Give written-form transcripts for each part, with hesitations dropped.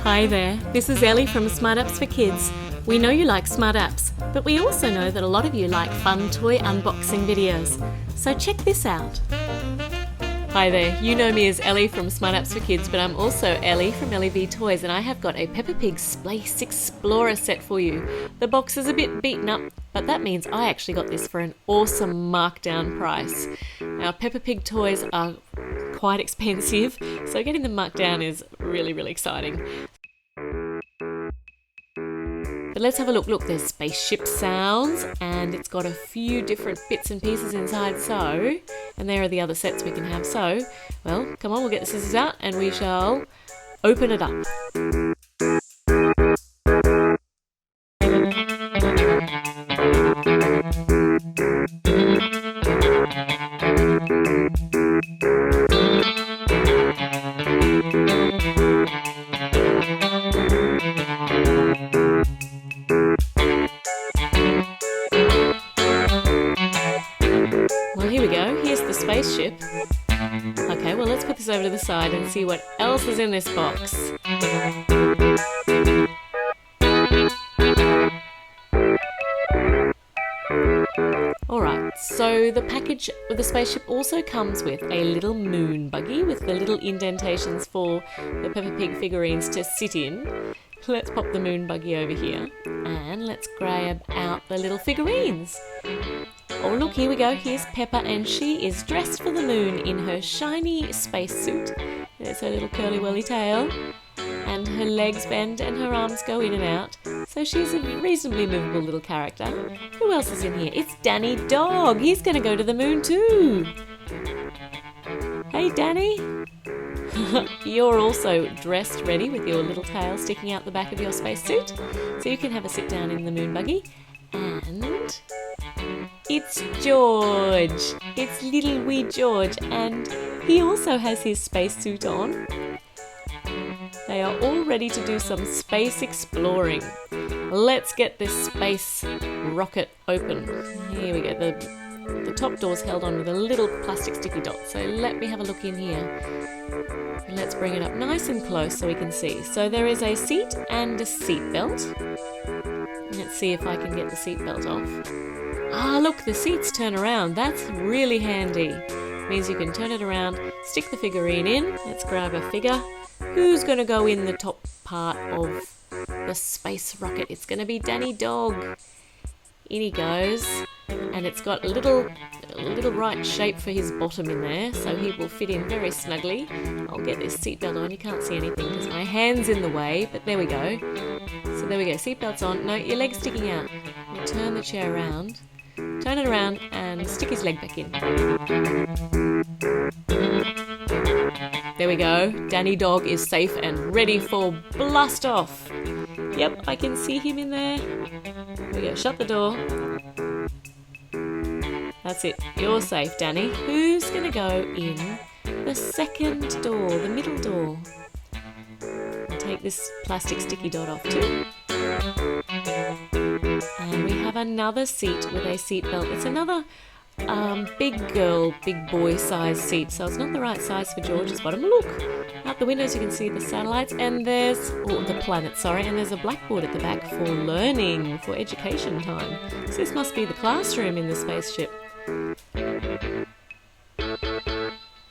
Hi there, this is Ellie from Smart Apps for Kids. We know you like smart apps, but we also know that a lot of you like fun toy unboxing videos. So check this out. Hi there, you know me as Ellie from Smart Apps for Kids, but I'm also Ellie from ellieV Toys, and I have got a Peppa Pig Space Explorer set for you. The box is a bit beaten up, but that means I actually got this for an awesome markdown price. Now, Peppa Pig toys are quite expensive, so getting them marked down is really exciting. But let's have a look. Look, there's spaceship sounds, and it's got a few different bits and pieces inside, and there are the other sets we can have. So, well, come on, we'll get the scissors out and we shall open it up. Well, here we go. Here's the spaceship. Okay, well, let's put this over to the side and see what else is in this box. Alright, so the package with the spaceship also comes with a little moon buggy with the little indentations for the Peppa Pig figurines to sit in. Let's pop the moon buggy over here and let's grab out the little figurines. Oh look, here we go, here's Peppa, and she is dressed for the moon in her shiny spacesuit. There's her little curly whirly tail, and her legs bend and her arms go in and out, so she's a reasonably movable little character. Who else is in here? It's Danny Dog, he's going to go to the moon too. Hey Danny! You're also dressed ready with your little tail sticking out the back of your spacesuit, so you can have a sit down in the moon buggy. And it's George! It's little wee George, and he also has his spacesuit on. They are all ready to do some space exploring. Let's get this space rocket open. Here we go. The top door's held on with a little plastic sticky dot, so let me have a look in here. Let's bring it up nice and close so we can see. So there is a seat and a seat belt. Let's see if I can get the seat belt off. Ah, look, the seats turn around. That's really handy. It means you can turn it around, stick the figurine in. Let's grab a figure. Who's going to go in the top part of the space rocket? It's going to be Danny Dog. In he goes. And it's got a little right shape for his bottom in there, so he will fit in very snugly. I'll get this seatbelt on. You can't see anything because my hand's in the way, but there we go. So there we go, seatbelt's on. No, your leg's sticking out. We'll turn the chair around. Turn it around and stick his leg back in. There we go. Danny Dog is safe and ready for blast off. Yep, I can see him in there. There we go, shut the door. That's it, you're safe, Danny. Who's going to go in the second door, the middle door? I'll take this plastic sticky dot off too. And we have another seat with a seat belt. It's another big girl, big boy size seat, so it's not the right size for George's bottom. Look, out the windows you can see the satellites, and there's, the planet, and there's a blackboard at the back for learning, for education time. So this must be the classroom in the spaceship. And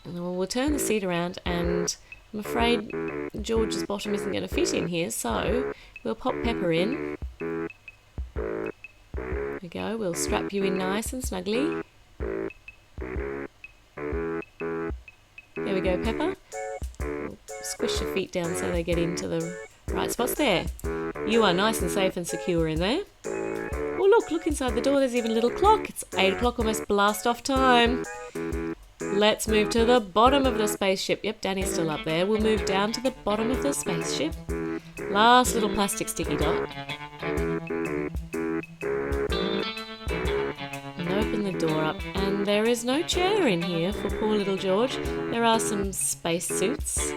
we'll turn the seat around, and I'm afraid George's bottom isn't going to fit in here, so we'll pop Peppa in. There we go, we'll strap you in nice and snugly. There we go, Peppa. We'll squish your feet down so they get into the right spots. There. You are nice and safe and secure in there. Oh, look inside the door. There's even a little clock. It's 8 o'clock, almost blast off time. Let's move to the bottom of the spaceship. Yep, Danny's still up there. We'll move down to the bottom of the spaceship. Last little plastic sticky dot. And open the door up. And there is no chair in here for poor little George. There are some space suits.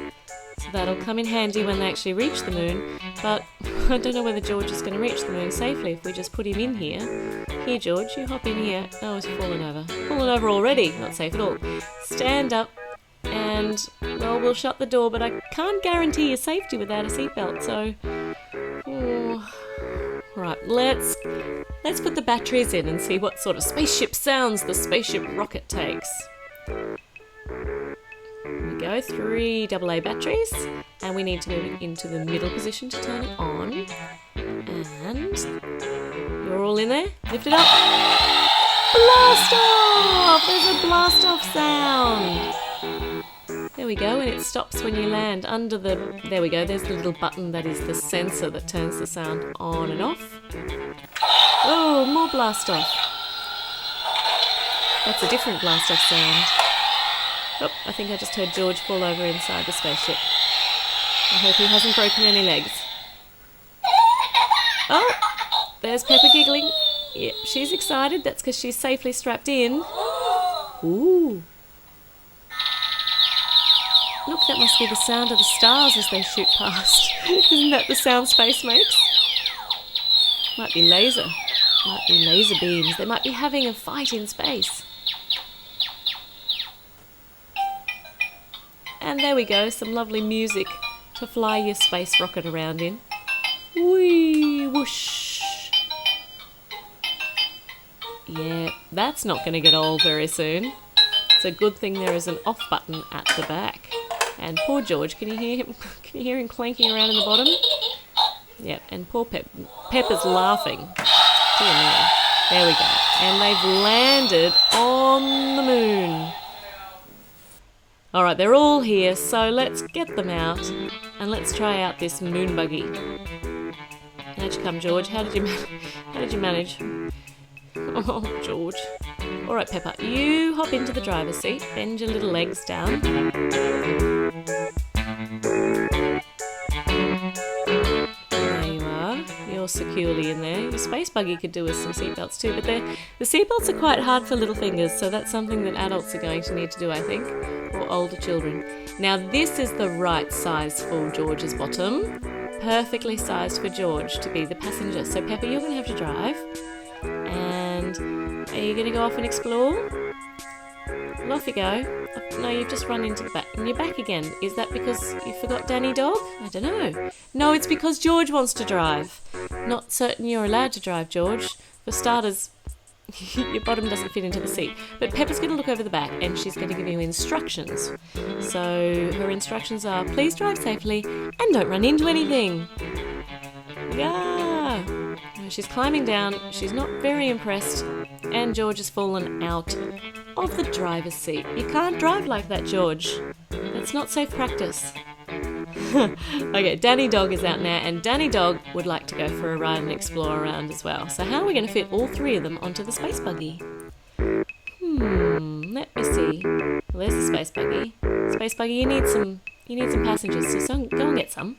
So that'll come in handy when they actually reach the moon. But I don't know whether George is going to reach the moon safely if we just put him in here. Here, George, you hop in here. Oh, he's fallen over. Fallen over already. Not safe at all. Stand up And, well, we'll shut the door, but I can't guarantee your safety without a seatbelt, so... Right, let's put the batteries in and see what sort of spaceship sounds the spaceship rocket takes. Here we go, 3 AA batteries, and we need to move it into the middle position to turn it on. And you're all in there? Lift it up. Blast off! There's a blast off sound. There we go, and it stops when you land under the... There we go, there's the little button that is the sensor that turns the sound on and off. Oh, more blast off. That's a different blast off sound. Oh, I think I just heard George fall over inside the spaceship. I hope he hasn't broken any legs. Oh, there's Peppa giggling. Yep, she's excited. That's because she's safely strapped in. Ooh. Look, that must be the sound of the stars as they shoot past. Isn't that the sound space makes? Might be laser. Might be laser beams. They might be having a fight in space. And there we go, some lovely music to fly your space rocket around in. Whee, whoosh. Yeah, that's not going to get old very soon. It's a good thing there is an off button at the back. And poor George, can you hear him? Can you hear him clanking around in the bottom? Yep, and poor Peppa's laughing. Dear me. There we go. And they've landed on the moon. All right, they're all here, so let's get them out and let's try out this moon buggy. How'd you come, George? How did you manage? Oh, George. All right, Peppa, you hop into the driver's seat, bend your little legs down. There you are. You're securely in there. Your space buggy could do with some seatbelts too, but the seatbelts are quite hard for little fingers, so that's something that adults are going to need to do, I think, or older children. Now, this is the right size for George's bottom. Perfectly sized for George to be the passenger. So, Peppa, you're going to have to drive. And are you going to go off and explore? Well, off you go. No, you've just run into the back. And you're back again. Is that because you forgot Danny Dog? I don't know. No, it's because George wants to drive. Not certain you're allowed to drive, George. For starters, your bottom doesn't fit into the seat. But Peppa's going to look over the back and she's going to give you instructions. So her instructions are, please drive safely and don't run into anything. Yeah. She's climbing down. She's not very impressed. And George has fallen out of the driver's seat. You can't drive like that, George. That's not safe practice. Okay, Danny Dog is out now, and Danny Dog would like to go for a ride and explore around as well. So how are we going to fit all 3 of them onto the space buggy? Let me see. Well, there's the space buggy. Space buggy, you need some passengers, so go and get some.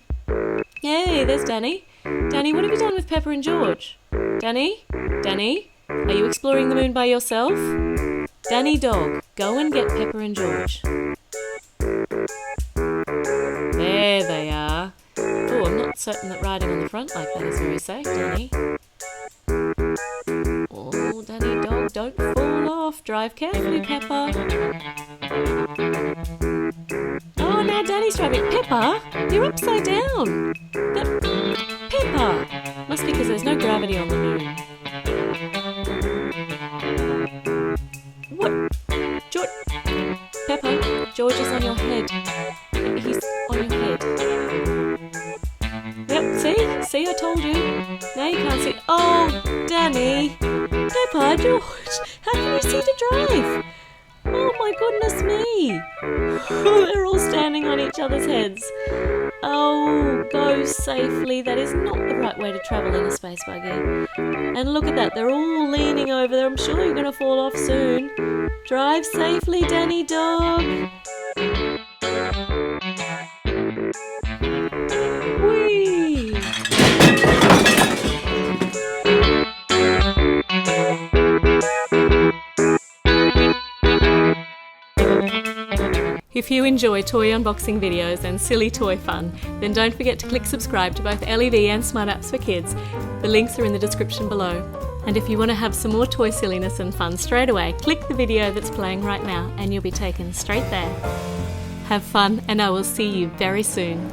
Yay, there's Danny. Danny, what have you done with Peppa and George? Danny? Danny? Are you exploring the moon by yourself? Danny Dog, go and get Peppa and George. There they are. Oh, I'm not certain that riding on the front like that is very safe, Danny. Oh, Danny Dog, don't fall off. Drive carefully, Peppa. Oh, now Danny's driving. Peppa, you're upside down. Peppa. Must be because there's no gravity on the moon. What? George? Peppa, George is on your head. He's on your head. Yep, see, I told you. Now you can't see. Oh, Danny. Peppa, George, how can you see to drive? Oh my goodness me. They're all standing on each other's heads. Oh, go safely. That is not the right way to travel in a space buggy. And look at that, they're all leaning over there. I'm sure you're going to fall off soon. Drive safely, Danny Dog. Whee! If you enjoy toy unboxing videos and silly toy fun, then don't forget to click subscribe to both ellieV and Smart Apps for Kids. The links are in the description below. And if you want to have some more toy silliness and fun straight away, click the video that's playing right now and you'll be taken straight there. Have fun, and I will see you very soon.